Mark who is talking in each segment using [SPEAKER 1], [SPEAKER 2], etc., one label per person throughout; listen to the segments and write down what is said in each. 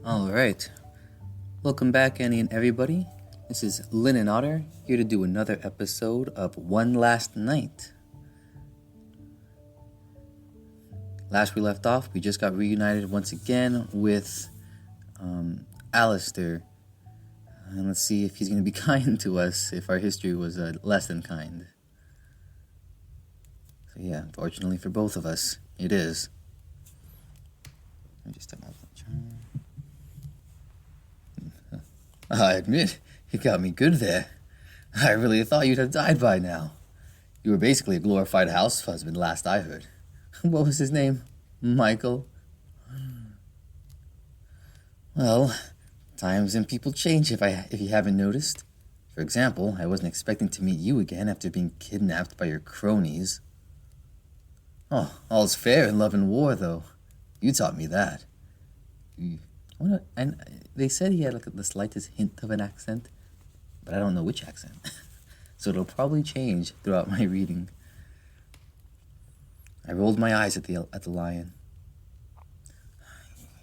[SPEAKER 1] Alright, welcome back Annie and everybody. This is Lynn and Otter, here to do another episode of One Last Night. Last we left off, we just got reunited once again with Alistair. And let's see if he's going to be kind to us if our history was less than kind. So yeah, unfortunately for both of us, it is. Let me just step out. I admit, you got me good there. I really thought you'd have died by now. You were basically a glorified house husband, last I heard. What was his name? Michael? Well, times and people change if you haven't noticed. For example, I wasn't expecting to meet you again after being kidnapped by your cronies. Oh, all's fair in love and war, though. You taught me that. And they said he had like the slightest hint of an accent, but I don't know which accent. So it'll probably change throughout my reading. I rolled my eyes at the lion.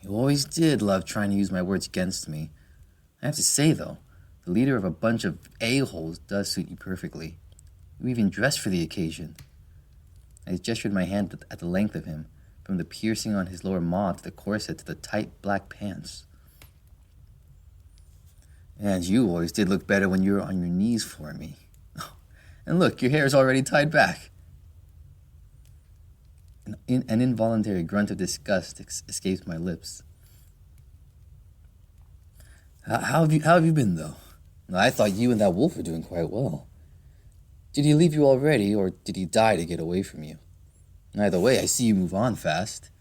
[SPEAKER 1] You always did love trying to use my words against me. I have to say, though, the leader of a bunch of a-holes does suit you perfectly. You even dressed for the occasion. I gestured my hand at the length of him, from the piercing on his lower maw to the corset to the tight black pants. And you always did look better when you were on your knees for me. And look, your hair is already tied back. An involuntary grunt of disgust escaped my lips. How have you been, though? I thought you and that wolf were doing quite well. Did he leave you already, or did he die to get away from you? Either way, I see you move on fast.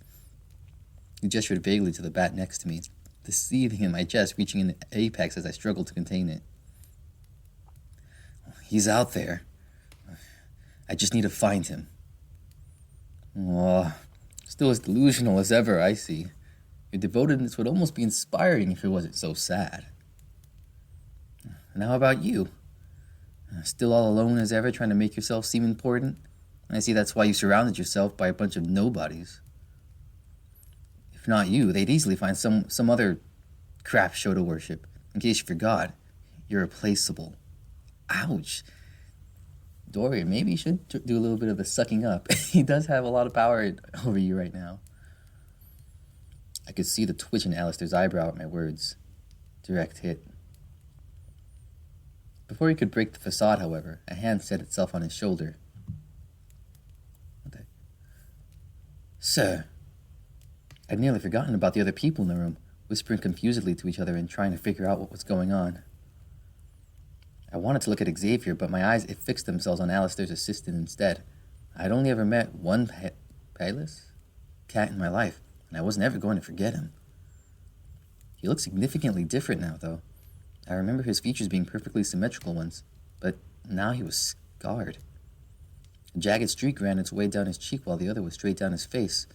[SPEAKER 1] He gestured vaguely to the bat next to me, the seething in my chest reaching an apex as I struggled to contain it. He's out there. I just need to find him. Oh, still as delusional as ever, I see. Your devotedness would almost be inspiring if it wasn't so sad. And how about you? Still all alone as ever, trying to make yourself seem important? I see that's why you surrounded yourself by a bunch of nobodies. If not you, they'd easily find some other crap show to worship. In case you forgot, you're replaceable. Ouch. Dorian, maybe you should do a little bit of the sucking up. He does have a lot of power over you right now. I could see the twitch in Alistair's eyebrow at my words. Direct hit. Before he could break the facade, however, a hand set itself on his shoulder. Sir. I'd nearly forgotten about the other people in the room, whispering confusedly to each other and trying to figure out what was going on. I wanted to look at Xavier, but my eyes fixed themselves on Alistair's assistant instead. I'd only ever met one payless cat in my life, and I wasn't ever going to forget him. He looked significantly different now, though. I remember his features being perfectly symmetrical once, but now he was scarred. A jagged streak ran its way down his cheek while the other was straight down his face,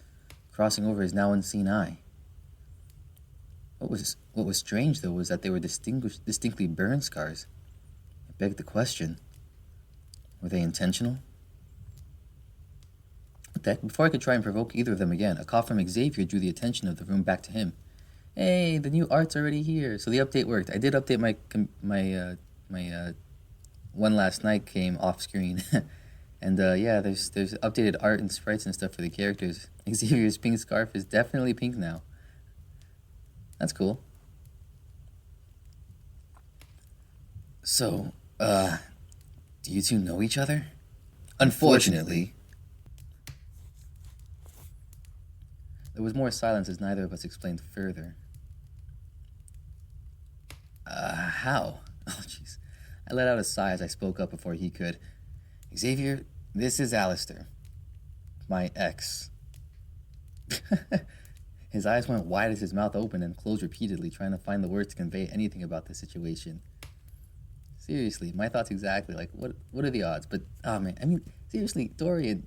[SPEAKER 1] crossing over his now unseen eye. What was strange, though, was that they were distinctly burn scars. It begged the question, were they intentional? What the heck? Before I could try and provoke either of them again, a cough from Xavier drew the attention of the room back to him. Hey, the new art's already here. So the update worked. I did update my One Last Night came off screen. And yeah, there's updated art and sprites and stuff for the characters. Xavier's pink scarf is definitely pink now. That's cool. So, do you two know each other? Unfortunately. There was more silence as neither of us explained further. How? Oh, jeez. I let out a sigh as I spoke up before he could. Xavier, this is Alistair. My ex. His eyes went wide as his mouth opened and closed repeatedly, trying to find the words to convey anything about the situation. Seriously, my thoughts exactly. Like, what are the odds? But, oh man, I mean, seriously, Dorian,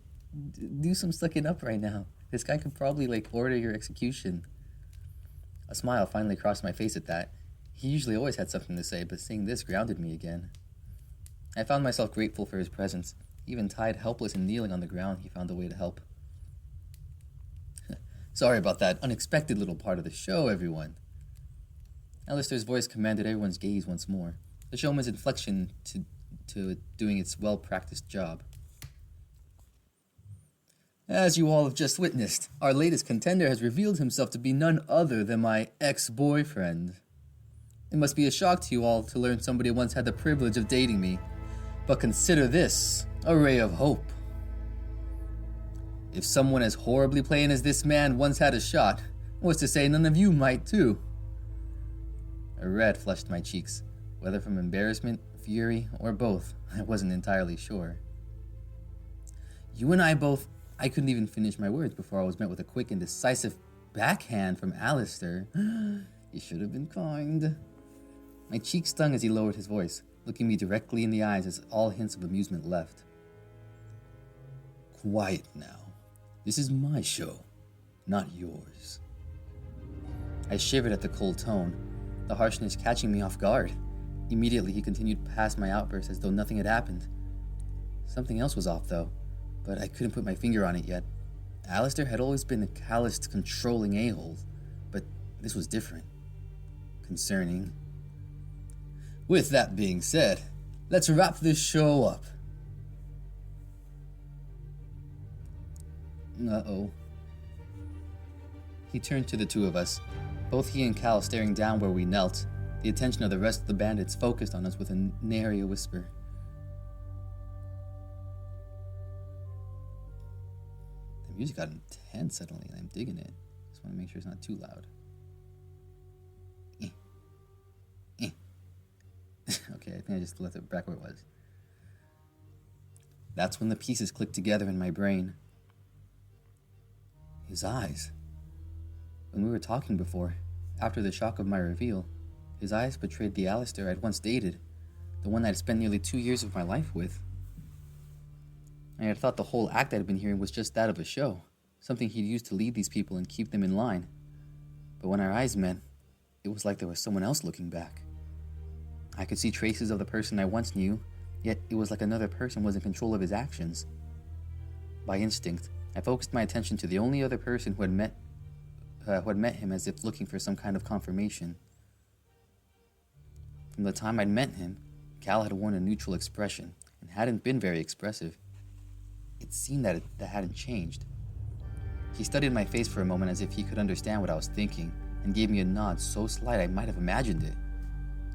[SPEAKER 1] do some sucking up right now. This guy could probably, like, order your execution. A smile finally crossed my face at that. He usually always had something to say, but seeing this grounded me again. I found myself grateful for his presence. Even tied helpless and kneeling on the ground, he found a way to help. Sorry about that unexpected little part of the show, everyone. Alistair's voice commanded everyone's gaze once more, the showman's inflection to doing its well-practiced job. As you all have just witnessed, our latest contender has revealed himself to be none other than my ex-boyfriend. It must be a shock to you all to learn somebody once had the privilege of dating me, but consider this a ray of hope. If someone as horribly plain as this man once had a shot, what's to say none of you might too? A red flushed my cheeks, whether from embarrassment, fury, or both, I wasn't entirely sure. You and I both... I couldn't even finish my words before I was met with a quick and decisive backhand from Alistair. You should have been kind. My cheek stung as he lowered his voice, looking me directly in the eyes as all hints of amusement left. Quiet now. This is my show, not yours. I shivered at the cold tone, the harshness catching me off guard. Immediately he continued past my outburst as though nothing had happened. Something else was off though, but I couldn't put my finger on it yet. Alistair had always been a calloused, controlling a-hole, but this was different. Concerning. With that being said, let's wrap this show up. Uh-oh. He turned to the two of us, both he and Cal staring down where we knelt, the attention of the rest of the bandits focused on us with a nary a whisper. The music got intense suddenly, and I'm digging it. Just want to make sure it's not too loud. Okay, I think I just left it back where it was. That's when the pieces clicked together in my brain. His eyes. When we were talking before, after the shock of my reveal, his eyes betrayed the Alistair I'd once dated, the one I'd spent nearly 2 years of my life with. I had thought the whole act I'd been hearing was just that of a show, something he'd used to lead these people and keep them in line. But when our eyes met, it was like there was someone else looking back. I could see traces of the person I once knew, yet it was like another person was in control of his actions. By instinct, I focused my attention to the only other person who had met him as if looking for some kind of confirmation. From the time I'd met him, Cal had worn a neutral expression and hadn't been very expressive. It seemed that hadn't changed. He studied my face for a moment as if he could understand what I was thinking and gave me a nod so slight I might have imagined it.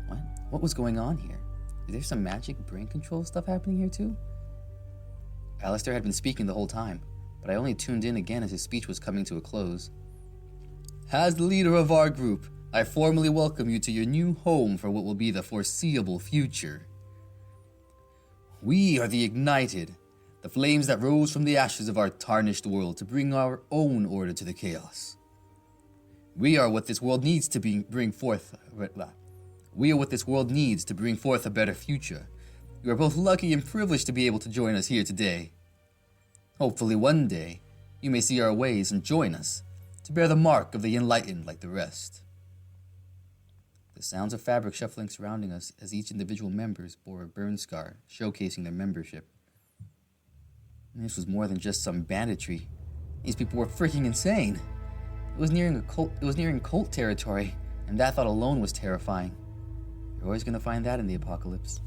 [SPEAKER 1] What? What was going on here? Is there some magic brain control stuff happening here too? Alistair had been speaking the whole time, but I only tuned in again as his speech was coming to a close. As the leader of our group, I formally welcome you to your new home for what will be the foreseeable future. We are the Ignited, the flames that rose from the ashes of our tarnished world to bring our own order to the chaos. We are what this world needs to bring forth a better future. You are both lucky and privileged to be able to join us here today. Hopefully one day, you may see our ways and join us, to bear the mark of the enlightened like the rest. The sounds of fabric shuffling surrounding us as each individual members bore a burn scar, showcasing their membership. And this was more than just some banditry. These people were freaking insane. It was nearing cult territory, and that thought alone was terrifying. You're always going to find that in the apocalypse.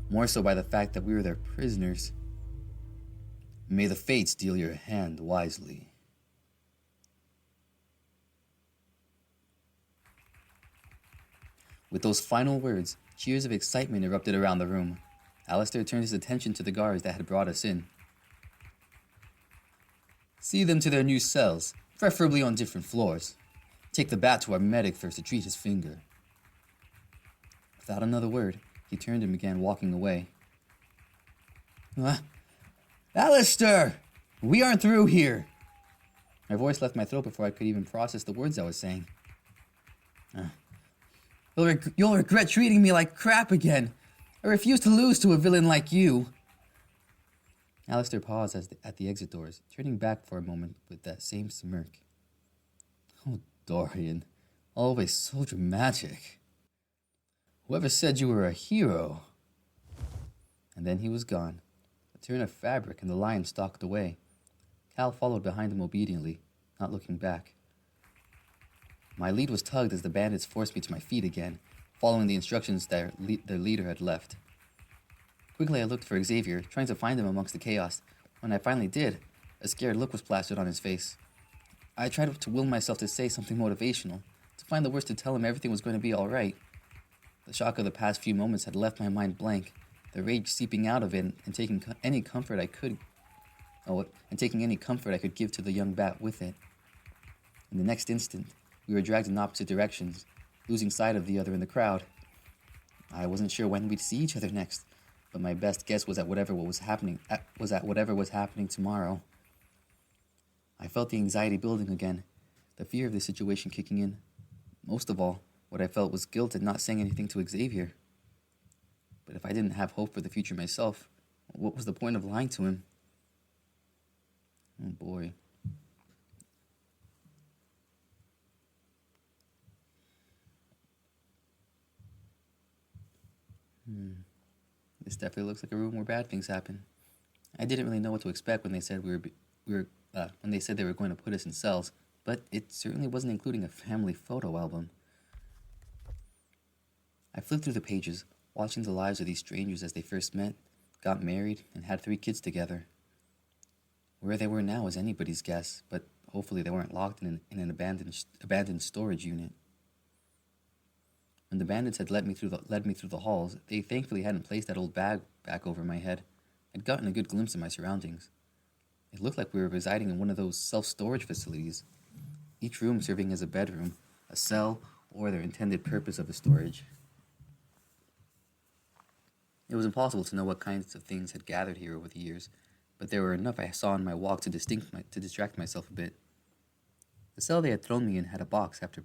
[SPEAKER 1] More so by the fact that we were their prisoners. May the fates deal your hand wisely. With those final words, cheers of excitement erupted around the room. Alistair turned his attention to the guards that had brought us in. See them to their new cells, preferably on different floors. Take the bat to our medic first to treat his finger. Without another word, he turned and began walking away. Alistair! We aren't through here! My voice left my throat before I could even process the words I was saying. You'll regret treating me like crap again. I refuse to lose to a villain like you. Alistair paused at the exit doors, turning back for a moment with that same smirk. Oh, Dorian, always so dramatic. Whoever said you were a hero? And then he was gone. A turn of fabric and the lion stalked away. Cal followed behind him obediently, not looking back. My lead was tugged as the bandits forced me to my feet again, following the instructions their leader had left. Quickly I looked for Xavier, trying to find him amongst the chaos. When I finally did, a scared look was plastered on his face. I tried to will myself to say something motivational, to find the words to tell him everything was going to be alright. The shock of the past few moments had left my mind blank, the rage seeping out of it and taking any comfort I could give to the young bat with it. In the next instant, we were dragged in opposite directions, losing sight of the other in the crowd. I wasn't sure when we'd see each other next, but my best guess was at whatever was happening tomorrow. I felt the anxiety building again, the fear of the situation kicking in. Most of all, what I felt was guilt at not saying anything to Xavier. But if I didn't have hope for the future myself, what was the point of lying to him? Oh boy. This definitely looks like a room where bad things happen. I didn't really know what to expect when they said when they said they were going to put us in cells, but it certainly wasn't including a family photo album. I flipped through the pages, watching the lives of these strangers as they first met, got married, and had 3 kids together. Where they were now is anybody's guess, but hopefully they weren't locked in an abandoned storage unit. When the bandits had led me through the halls, they thankfully hadn't placed that old bag back over my head. I'd gotten a good glimpse of my surroundings. It looked like we were residing in one of those self-storage facilities, each room serving as a bedroom, a cell, or their intended purpose of a storage. It was impossible to know what kinds of things had gathered here over the years, but there were enough I saw in my walk to distract myself a bit. The cell they had thrown me in had box after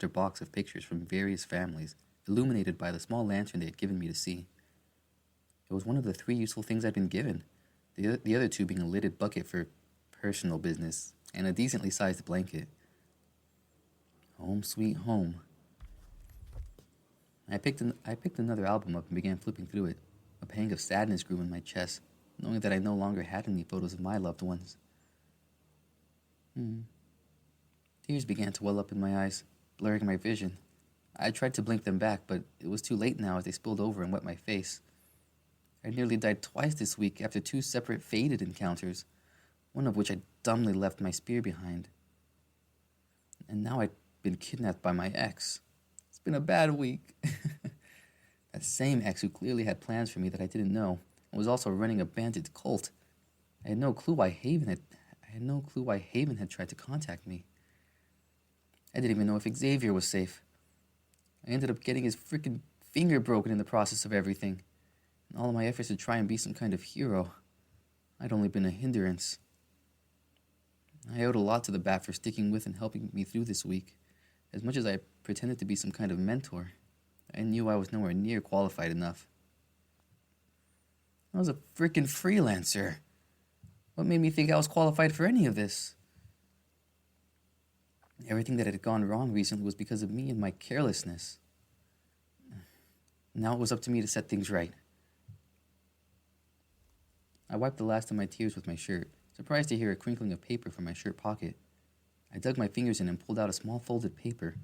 [SPEAKER 1] box of pictures from various families, illuminated by the small lantern they had given me to see. It was one of the 3 useful things I'd been given, the other 2 being a lidded bucket for personal business and a decently sized blanket. Home sweet home. I picked another album up and began flipping through it. A pang of sadness grew in my chest, knowing that I no longer had any photos of my loved ones. Tears began to well up in my eyes, blurring my vision. I tried to blink them back, but it was too late now as they spilled over and wet my face. I nearly died twice this week after 2 separate fated encounters, one of which I dumbly left my spear behind. And now I'd been kidnapped by my ex. It's been a bad week. That same ex who clearly had plans for me that I didn't know, and was also running a bandit cult. I had no clue why Haven had tried to contact me. I didn't even know if Xavier was safe. I ended up getting his freaking finger broken in the process of everything. And all of my efforts to try and be some kind of hero, I'd only been a hindrance. I owed a lot to the Bat for sticking with and helping me through this week. As much as I pretended to be some kind of mentor, I knew I was nowhere near qualified enough. I was a freaking freelancer. What made me think I was qualified for any of this? Everything that had gone wrong recently was because of me and my carelessness. Now it was up to me to set things right. I wiped the last of my tears with my shirt, surprised to hear a crinkling of paper from my shirt pocket. I dug my fingers in and pulled out a small folded paper.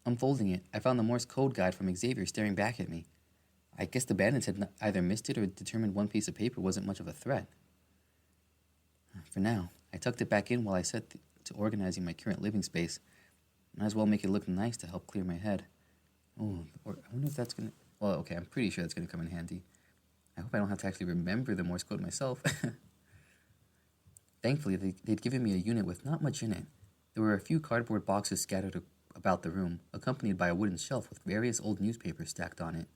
[SPEAKER 1] Unfolding it, I found the Morse code guide from Xavier staring back at me. I guess the bandits had either missed it or determined one piece of paper wasn't much of a threat. For now, I tucked it back in while I set to organizing my current living space. Might as well make it look nice to help clear my head. Oh, or I wonder if that's gonna... Well, okay, I'm pretty sure that's gonna come in handy. I hope I don't have to actually remember the Morse code myself. Thankfully, they'd given me a unit with not much in it. There were a few cardboard boxes scattered about the room, accompanied by a wooden shelf with various old newspapers stacked on it.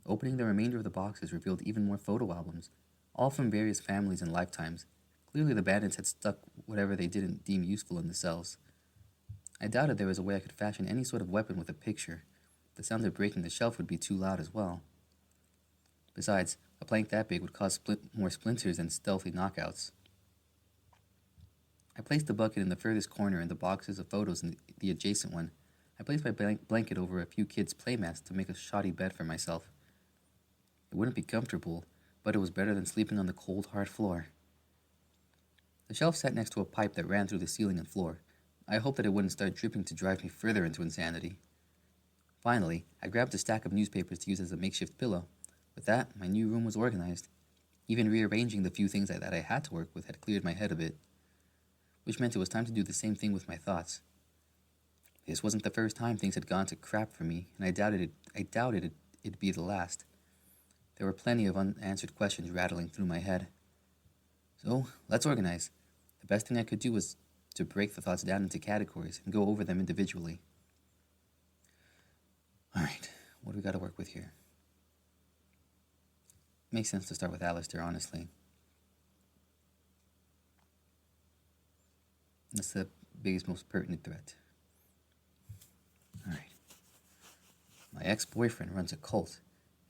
[SPEAKER 1] Opening the remainder of the boxes revealed even more photo albums, all from various families and lifetimes. Clearly the bandits had stuck whatever they didn't deem useful in the cells. I doubted there was a way I could fashion any sort of weapon with a picture. The sound of breaking the shelf would be too loud as well. Besides, a plank that big would cause more splinters than stealthy knockouts. I placed the bucket in the furthest corner and the boxes of photos in the adjacent one. I placed my blanket over a few kids' playmats to make a shoddy bed for myself. It wouldn't be comfortable, but it was better than sleeping on the cold, hard floor. The shelf sat next to a pipe that ran through the ceiling and floor. I hoped that it wouldn't start dripping to drive me further into insanity. Finally, I grabbed a stack of newspapers to use as a makeshift pillow. With that, my new room was organized. Even rearranging the few things that I had to work with had cleared my head a bit, which meant it was time to do the same thing with my thoughts. This wasn't the first time things had gone to crap for me, and I doubted it'd be the last. There were plenty of unanswered questions rattling through my head. So, let's organize. The best thing I could do was to break the thoughts down into categories and go over them individually. Alright, what do we got to work with here? Makes sense to start with Alistair, honestly. That's the biggest, most pertinent threat. Alright. My ex-boyfriend runs a cult,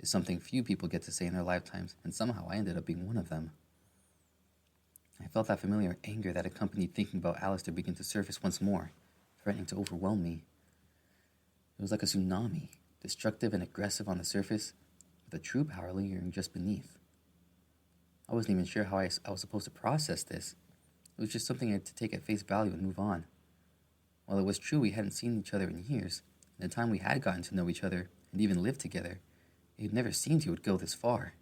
[SPEAKER 1] is something few people get to say in their lifetimes, and somehow I ended up being one of them. I felt that familiar anger that accompanied thinking about Alistair begin to surface once more, threatening to overwhelm me. It was like a tsunami, destructive and aggressive on the surface, with a true power lingering just beneath. I wasn't even sure how I was supposed to process this. It was just something I had to take at face value and move on. While it was true we hadn't seen each other in years, in the time we had gotten to know each other and even lived together, it had never seemed he would go this far.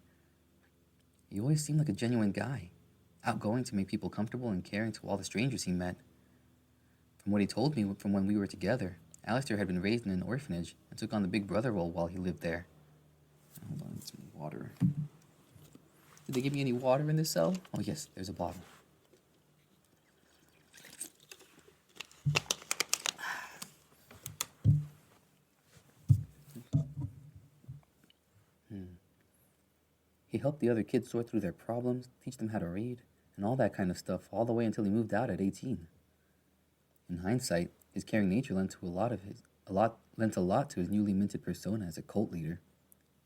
[SPEAKER 1] He always seemed like a genuine guy, outgoing to make people comfortable and caring to all the strangers he met. From what he told me from when we were together, Alistair had been raised in an orphanage and took on the big brother role while he lived there. Hold on, some water. Did they give me any water in this cell? Oh yes, there's a bottle. He helped the other kids sort through their problems, teach them how to read, and all that kind of stuff, all the way until he moved out at 18. In hindsight, his caring nature lent a lot to his newly minted persona as a cult leader.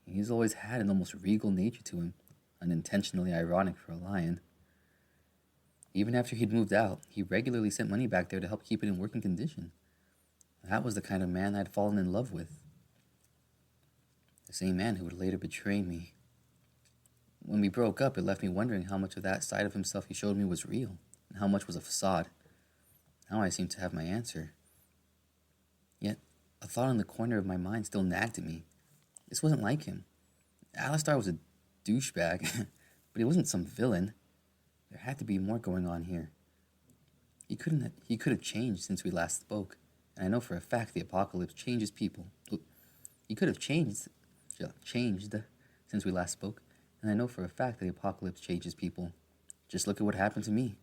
[SPEAKER 1] He's always had an almost regal nature to him, unintentionally ironic for a lion. Even after he'd moved out, he regularly sent money back there to help keep it in working condition. That was the kind of man I'd fallen in love with. The same man who would later betray me. When we broke up, it left me wondering how much of that side of himself he showed me was real, and how much was a facade. Now I seem to have my answer. Yet, a thought in the corner of my mind still nagged at me. This wasn't like him. Alistair was a douchebag, but he wasn't some villain. There had to be more going on here. He could have changed since we last spoke, and I know for a fact the apocalypse changes people. He could have changed since we last spoke, and I know for a fact the apocalypse changes people. Just look at what happened to me.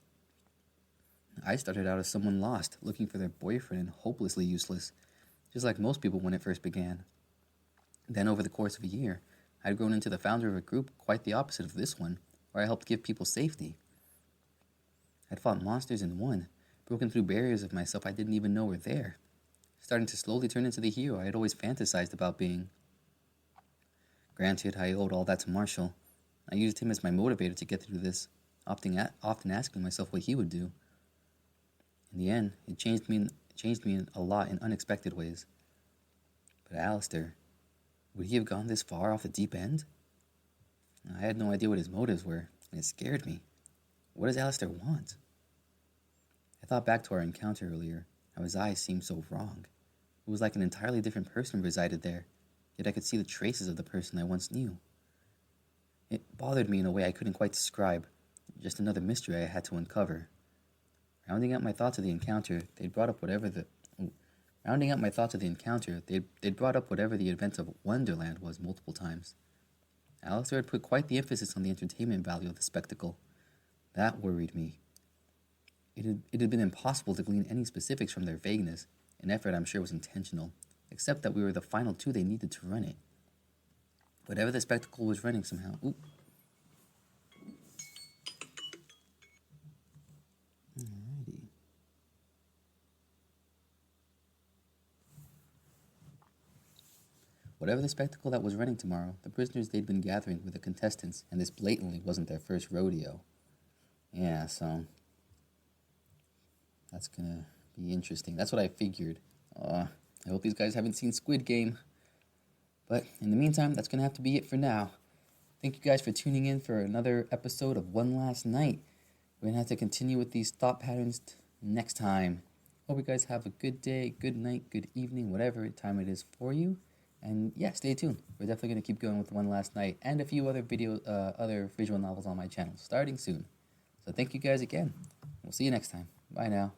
[SPEAKER 1] I started out as someone lost, looking for their boyfriend and hopelessly useless, just like most people when it first began. Then over the course of a year, I'd grown into the founder of a group quite the opposite of this one, where I helped give people safety. I'd fought monsters and won, broken through barriers of myself I didn't even know were there, starting to slowly turn into the hero I had always fantasized about being. Granted, I owed all that to Marshall. I used him as my motivator to get through this, often asking myself what he would do. In the end, it changed me a lot in unexpected ways. But Alistair, would he have gone this far off the deep end? I had no idea what his motives were, and it scared me. What does Alistair want? I thought back to our encounter earlier, how his eyes seemed so wrong. It was like an entirely different person resided there, yet I could see the traces of the person I once knew. It bothered me in a way I couldn't quite describe, just another mystery I had to uncover. Rounding out my thoughts of the encounter, they'd brought up whatever the event of Wonderland was multiple times. Alistair had put quite the emphasis on the entertainment value of the spectacle. That worried me. It had been impossible to glean any specifics from their vagueness, an effort I'm sure was intentional, except that we were the final two they needed to run it. Whatever the spectacle was running somehow... Alrighty. Whatever the spectacle that was running tomorrow, the prisoners they'd been gathering were the contestants, and this blatantly wasn't their first rodeo. Yeah, so... that's gonna be interesting. That's what I figured. I hope these guys haven't seen Squid Game. But in the meantime, that's gonna have to be it for now. Thank you guys for tuning in for another episode of One Last Night. We're gonna have to continue with these thought patterns next time. Oh, Hope you guys have a good day, good night, good evening, whatever time it is for you. And yeah, stay tuned. We're definitely going to keep going with One Last Night and a few other other visual novels on my channel starting soon. So thank you guys again. We'll see you next time. Bye now.